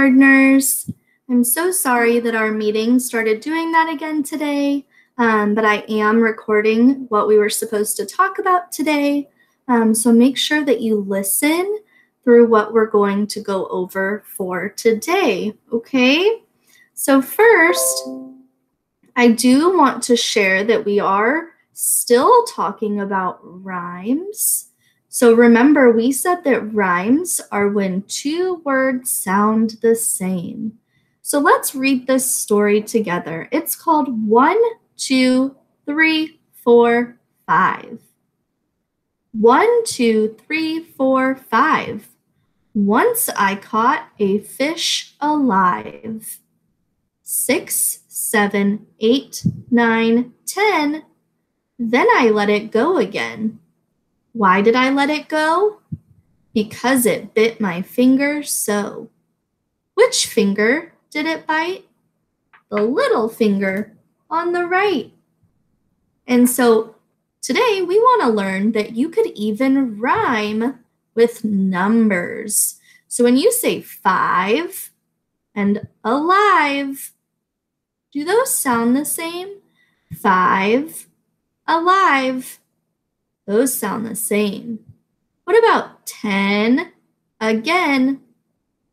kindergartners. I'm so sorry that our meeting started doing that again today, but I am recording what we were supposed to talk about today. So make sure that you listen through what we're going to go over for today, okay? So first, I do want to share that we are still talking about rhymes. So remember, we said that rhymes are when two words sound the same. So let's read this story together. It's called 1, 2, 3, 4, 5. 1, 2, 3, 4, 5. Once I caught a fish alive. 6, 7, 8, 9, 10. Then I let it go again. Why did I let it go? Because it bit my finger so. Which finger did it bite? The little finger on the right. And so today we want to learn that you could even rhyme with numbers. So when you say 5 and alive, do those sound the same? 5, alive. Those sound the same. What about 10 again?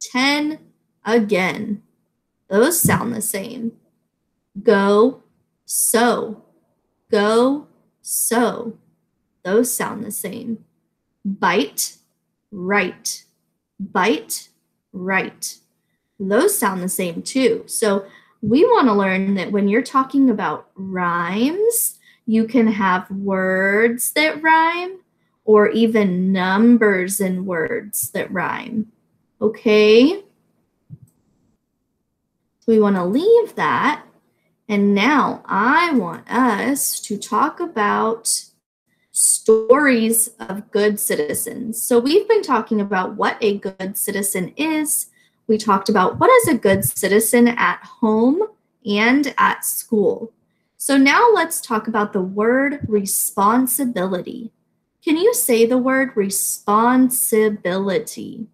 10 again. Those sound the same. Go, so. Go, so. Those sound the same. Bite, right. Bite, right. Those sound the same too. So we want to learn that when you're talking about rhymes, you can have words that rhyme or even numbers in words that rhyme. Okay? So we want to leave that. And now I want us to talk about stories of good citizens. So we've been talking about what a good citizen is. We talked about what is a good citizen at home and at school. So now let's talk about the word responsibility. Can you say the word responsibility?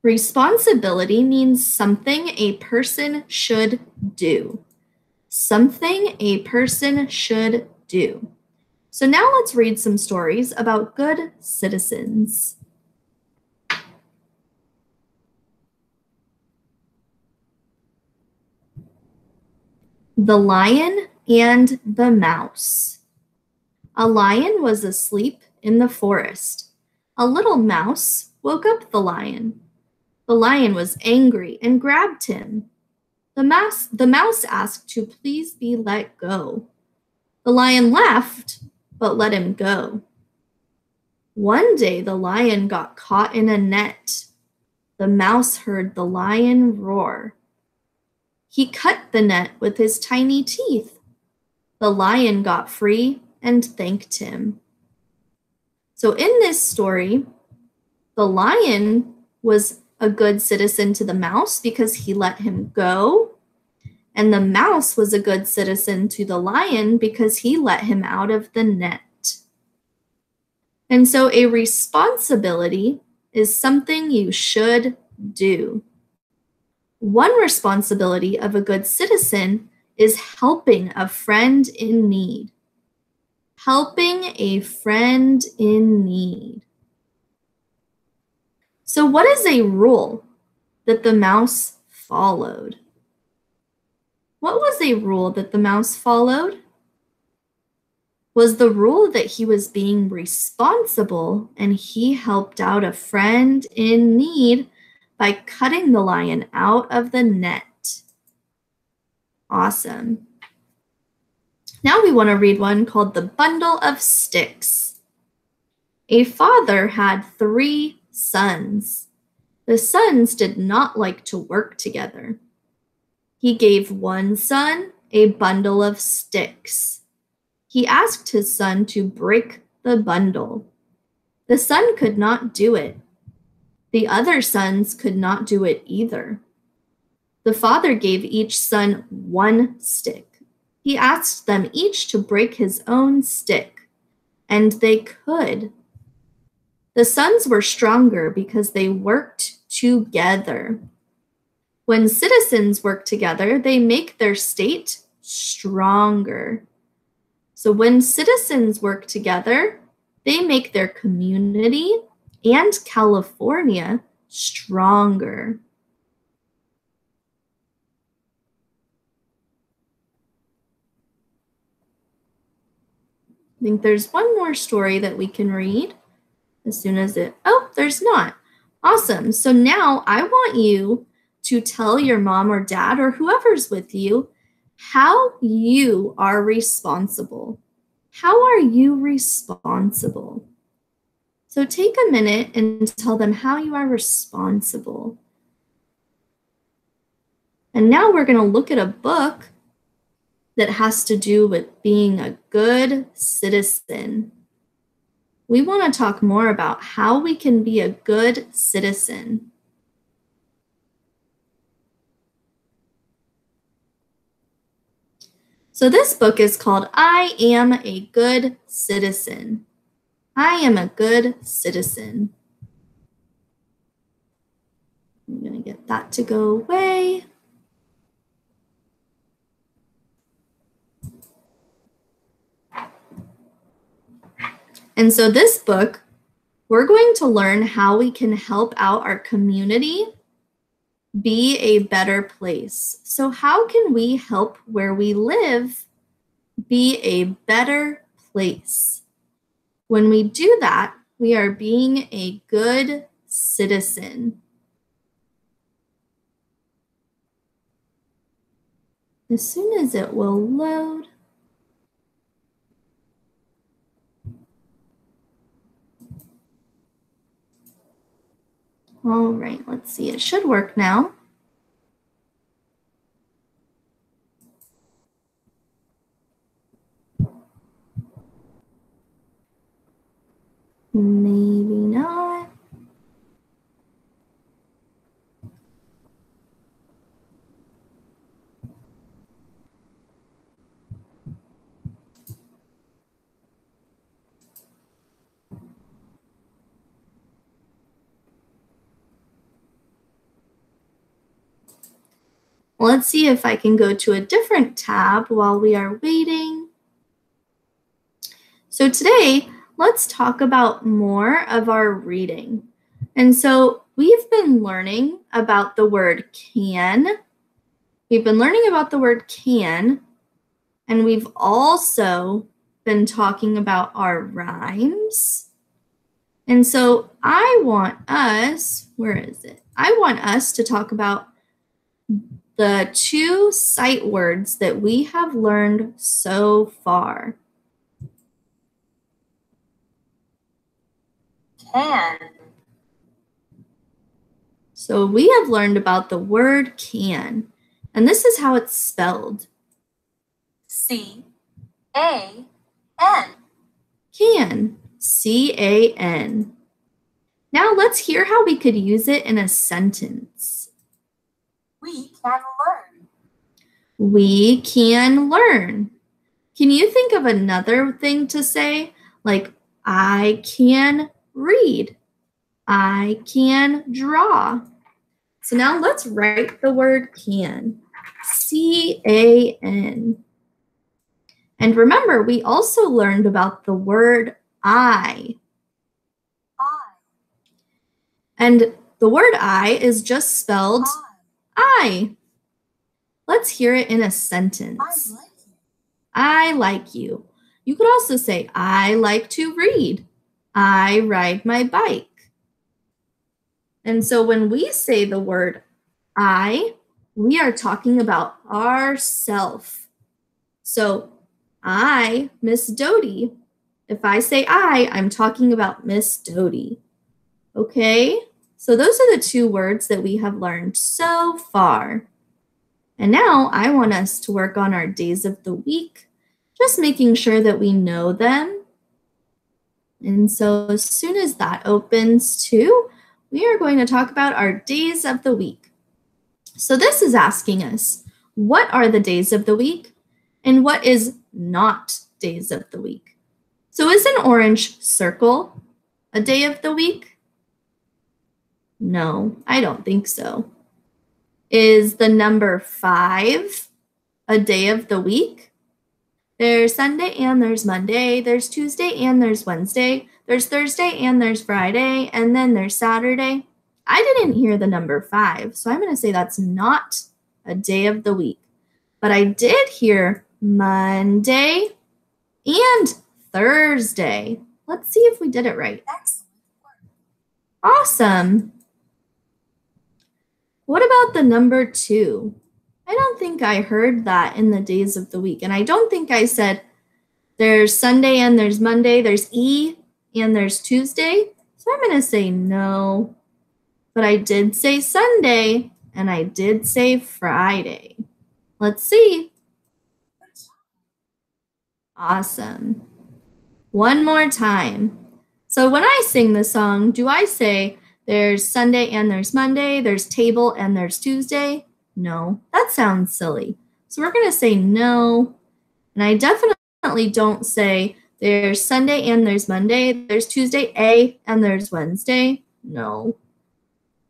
Responsibility means something a person should do. Something a person should do. So now let's read some stories about good citizens. The Lion and the Mouse. A lion was asleep in the forest. A little mouse woke up the lion. The lion was angry and grabbed him. The mouse asked to please be let go. The lion laughed, but let him go. One day the lion got caught in a net. The mouse heard the lion roar. He cut the net with his tiny teeth. The lion got free and thanked him. So in this story, the lion was a good citizen to the mouse because he let him go. And the mouse was a good citizen to the lion because he let him out of the net. And so a responsibility is something you should do. One responsibility of a good citizen is helping a friend in need. Helping a friend in need. So what is a rule that the mouse followed? What was a rule that the mouse followed? Was the rule that he was being responsible and he helped out a friend in need by cutting the lion out of the net. Awesome. Now we want to read one called The Bundle of Sticks. A father had 3 sons. The sons did not like to work together. He gave one son a bundle of sticks. He asked his son to break the bundle. The son could not do it. The other sons could not do it either. The father gave each son 1 stick. He asked them each to break his own stick, and they could. The sons were stronger because they worked together. When citizens work together, they make their state stronger. So when citizens work together, they make their community and California stronger. I think there's one more story that we can read as soon as there's not. Awesome. So now I want you to tell your mom or dad or whoever's with you how you are responsible. How are you responsible? So take a minute and tell them how you are responsible. And now we're going to look at a book that has to do with being a good citizen. We want to talk more about how we can be a good citizen. So this book is called I Am a Good Citizen. I am a good citizen. I'm going to get that to go away. And so this book, we're going to learn how we can help out our community be a better place. So how can we help where we live be a better place? When we do that, we are being a good citizen. As soon as it will load. All right, let's see, it should work now. Maybe not. Let's see if I can go to a different tab while we are waiting. So today, let's talk about more of our reading. And so we've been learning about the word can. We've been learning about the word can, and we've also been talking about our rhymes. And so I want us, where is it? I want us to talk about the 2 sight words that we have learned so far. Can. So we have learned about the word can, and this is how it's spelled. C-A-N. Can. C-A-N. Now let's hear how we could use it in a sentence. We can learn. We can learn. Can you think of another thing to say? Like, I can read. I can draw. So now let's write the word can. C-A-N. And remember, we also learned about the word I. And the word I is just spelled I. Let's hear it in a sentence. I like you. You could also say, I like to read. I ride my bike. And so when we say the word I, we are talking about ourself. So I, Miss Doty. If I say I'm talking about Miss Doty. Okay? So those are the 2 words that we have learned so far. And now I want us to work on our days of the week, just making sure that we know them. And so as soon as that opens too, we are going to talk about our days of the week. So this is asking us, what are the days of the week and what is not days of the week? So is an orange circle a day of the week? No, I don't think so. Is the number 5 a day of the week? There's Sunday and there's Monday, there's Tuesday and there's Wednesday, there's Thursday and there's Friday, and then there's Saturday. I didn't hear the number 5, so I'm going to say that's not a day of the week. But I did hear Monday and Thursday. Let's see if we did it right. Excellent work. Awesome. What about the number 2? I don't think I heard that in the days of the week. And I don't think I said there's Sunday and there's Monday, there's E and there's Tuesday. So I'm going to say no. But I did say Sunday and I did say Friday. Let's see. Awesome. One more time. So when I sing the song, do I say there's Sunday and there's Monday, there's table and there's Tuesday? No, that sounds silly. So we're going to say no. And I definitely don't say there's Sunday and there's Monday, there's Tuesday A and there's Wednesday. No.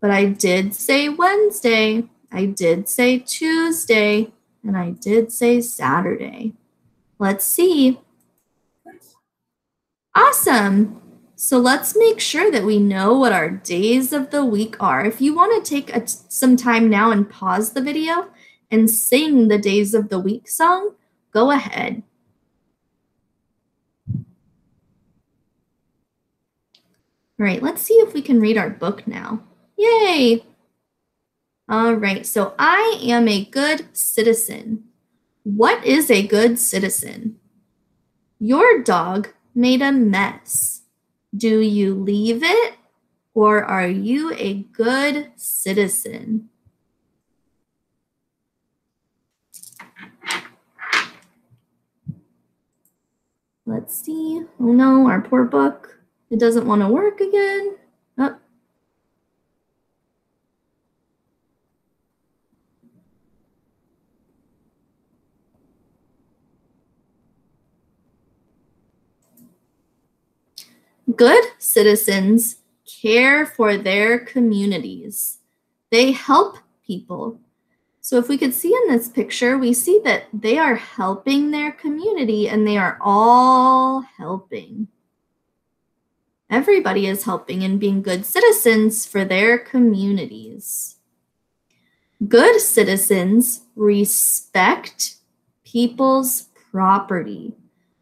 But I did say Wednesday, I did say Tuesday, and I did say Saturday. Let's see. Awesome. So let's make sure that we know what our days of the week are. If you want to take some time now and pause the video and sing the days of the week song, go ahead. All right, let's see if we can read our book now. Yay! All right, so I am a good citizen. What is a good citizen? Your dog made a mess. Do you leave it, or are you a good citizen? Let's see. Oh no, our poor book. It doesn't want to work again. Oh. Good citizens care for their communities. They help people. So if we could see in this picture, we see that they are helping their community and they are all helping. Everybody is helping and being good citizens for their communities. Good citizens respect people's property.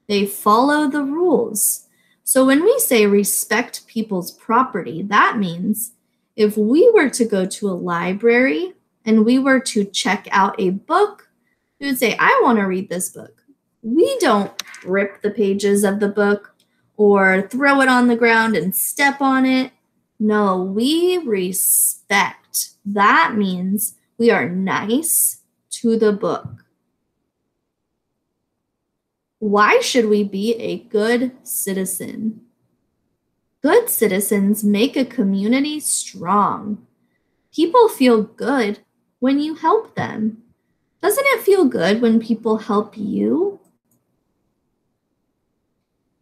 They follow the rules. So when we say respect people's property, that means if we were to go to a library and we were to check out a book, we would say, I want to read this book. We don't rip the pages of the book or throw it on the ground and step on it. No, we respect. That means we are nice to the book. Why should we be a good citizen? Good citizens make a community strong. People feel good when you help them. Doesn't it feel good when people help you?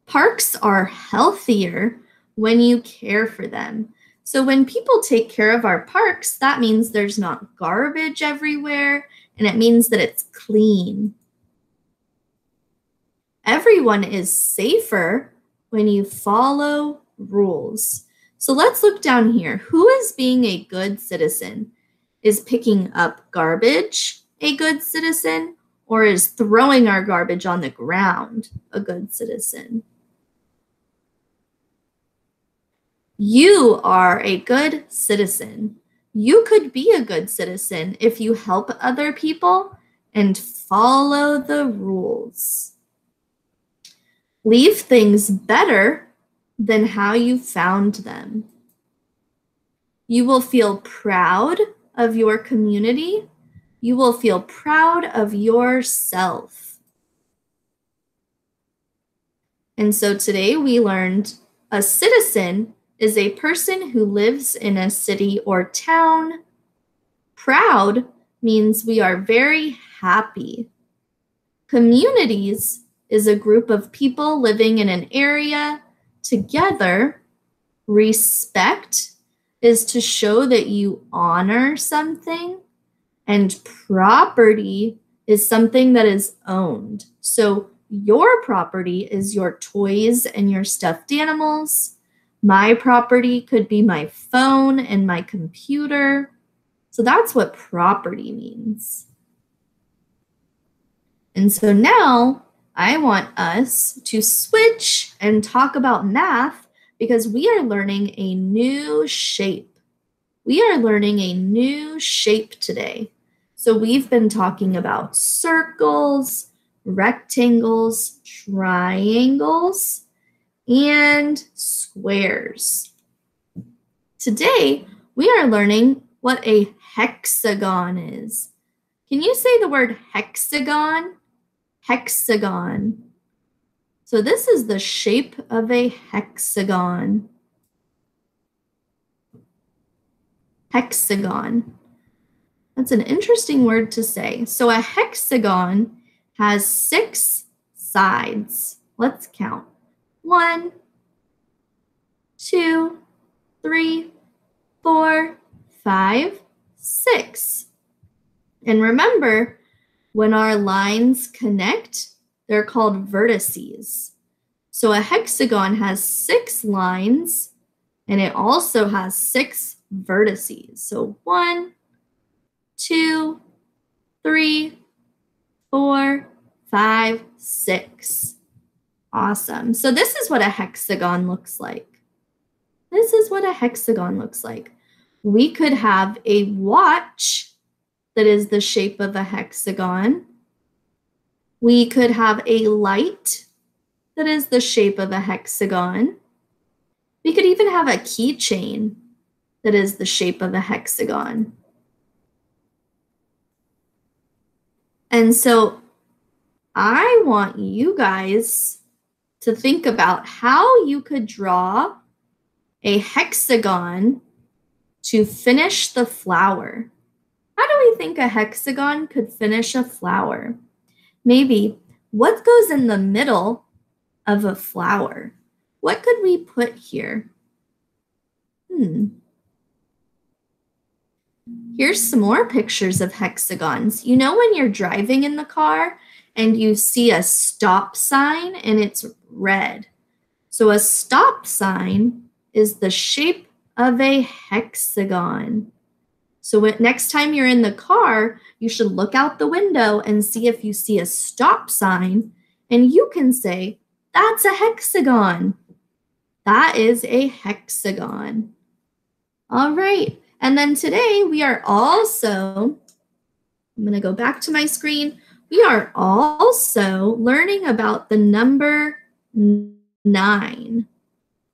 Parks are healthier when you care for them. So when people take care of our parks, that means there's not garbage everywhere, and it means that it's clean. Everyone is safer when you follow rules. So let's look down here. Who is being a good citizen? Is picking up garbage a good citizen, or is throwing our garbage on the ground a good citizen? You are a good citizen. You could be a good citizen if you help other people and follow the rules. Leave things better than how you found them. You will feel proud of your community. You will feel proud of yourself. And so today we learned a citizen is a person who lives in a city or town. Proud means we are very happy. Communities is a group of people living in an area together. Respect is to show that you honor something, and property is something that is owned. So your property is your toys and your stuffed animals. My property could be my phone and my computer. So that's what property means. And so now I want us to switch and talk about math because we are learning a new shape. We are learning a new shape today. So we've been talking about circles, rectangles, triangles, and squares. Today, we are learning what a hexagon is. Can you say the word hexagon? Hexagon. So this is the shape of a hexagon. Hexagon. That's an interesting word to say. So a hexagon has 6 sides. Let's count. 1, 2, 3, 4, 5, 6. And remember, when our lines connect, they're called vertices. So a hexagon has 6 lines, and it also has 6 vertices. So 1, 2, 3, 4, 5, 6. Awesome. So this is what a hexagon looks like. This is what a hexagon looks like. We could have a watch that is the shape of a hexagon. We could have a light that is the shape of a hexagon. We could even have a keychain that is the shape of a hexagon. And so I want you guys to think about how you could draw a hexagon to finish the flower. How do we think a hexagon could finish a flower? Maybe what goes in the middle of a flower? What could we put here? Here's some more pictures of hexagons. You know when you're driving in the car and you see a stop sign and it's red. So a stop sign is the shape of a hexagon. So next time you're in the car, you should look out the window and see if you see a stop sign, and you can say, that's a hexagon. That is a hexagon. All right, and then today we are also, I'm going to go back to my screen. We are also learning about the number 9.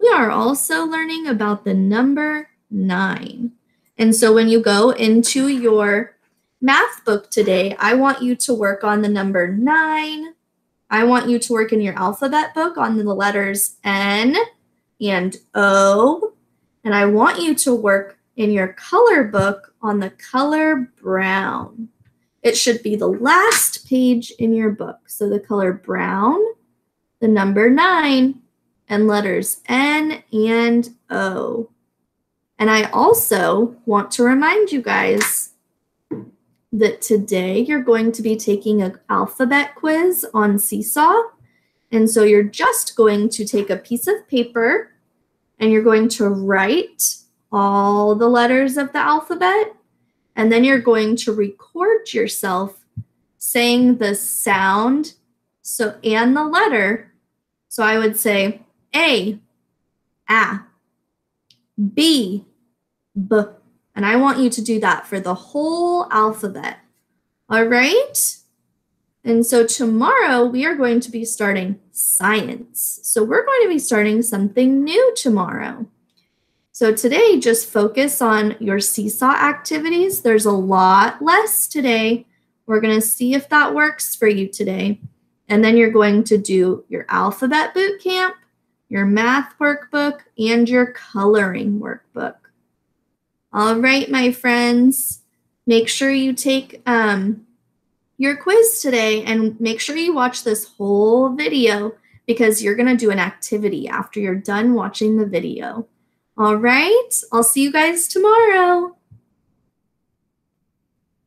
We are also learning about the number 9. And so when you go into your math book today, I want you to work on the number 9. I want you to work in your alphabet book on the letters N and O. And I want you to work in your color book on the color brown. It should be the last page in your book. So the color brown, the number 9, and letters N and O. And I also want to remind you guys that today you're going to be taking an alphabet quiz on Seesaw. And so you're just going to take a piece of paper and you're going to write all the letters of the alphabet. And then you're going to record yourself saying the sound and the letter. So I would say A, B, B. And I want you to do that for the whole alphabet. All right? And so tomorrow we are going to be starting science. So we're going to be starting something new tomorrow. So today, just focus on your Seesaw activities. There's a lot less today. We're going to see if that works for you today. And then you're going to do your alphabet boot camp, your math workbook, and your coloring workbook. All right, my friends, make sure you take your quiz today and make sure you watch this whole video because you're going to do an activity after you're done watching the video. All right, I'll see you guys tomorrow.